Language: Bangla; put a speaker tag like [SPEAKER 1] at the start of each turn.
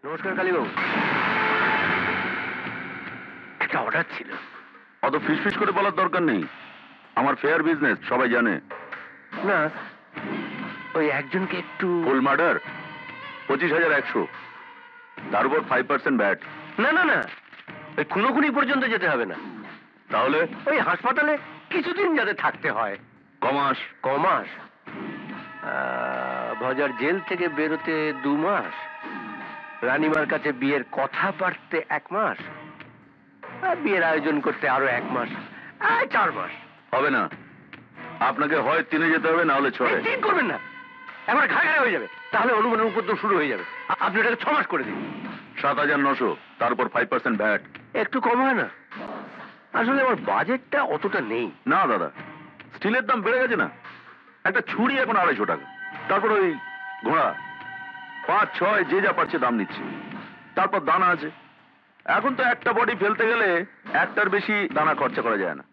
[SPEAKER 1] নমস্কার কালীবাবু, একটা অর্ডার ছিল।
[SPEAKER 2] অত ফিসফিস করে বলার দরকার নেই, আমার ফেয়ার বিজনেস সবাই জানে।
[SPEAKER 1] না, ওই একজনকে একটু।
[SPEAKER 2] ফুল মার্ডার 25,100, তার উপর 5% ব্যাট।
[SPEAKER 1] না না না, ওই খুনোখুনি পর্যন্ত যেতে হবে না।
[SPEAKER 2] তাহলে
[SPEAKER 1] ওই হাসপাতালে কিছুদিন যাতে থাকতে হয়।
[SPEAKER 2] কমাস।
[SPEAKER 1] কমাস? ভজার জেল থেকে বেরোতে 2 মাস, রানীমার কাছে বিয়ের কথা পারতে 1 মাস, আর বিয়ের আয়োজন করতে আরো 1 মাস, 4 মাস।
[SPEAKER 2] হবে না, আপনাকে হয় 3-এ যেতে হবে, না হলে 6-এ।
[SPEAKER 1] ঠিক করবেন না, এবার ঘাড়ে ঘাড়ে হয়ে যাবে, তাহলে অনুমানের উপদ্রব শুরু হয়ে যাবে। আপনি এটাকে 6 মাস করে দিন।
[SPEAKER 2] 7,900, তার উপর 5% ব্যাট।
[SPEAKER 1] একটু কম হয় না? আসলে আমার বাজেটটা অতটা নেই।
[SPEAKER 2] না দাদা, স্টিলের দাম বেড়ে গেছে না। একটা ছুরি এখন 250 টাকা, তারপর ওই ঘোড়া 5-6 যে যা পাচ্ছে দাম নিচ্ছে, তারপর দানা আছে। এখন তো একটা বডি ফেলতে গেলে একটার বেশি দানা খরচা করা যায় না।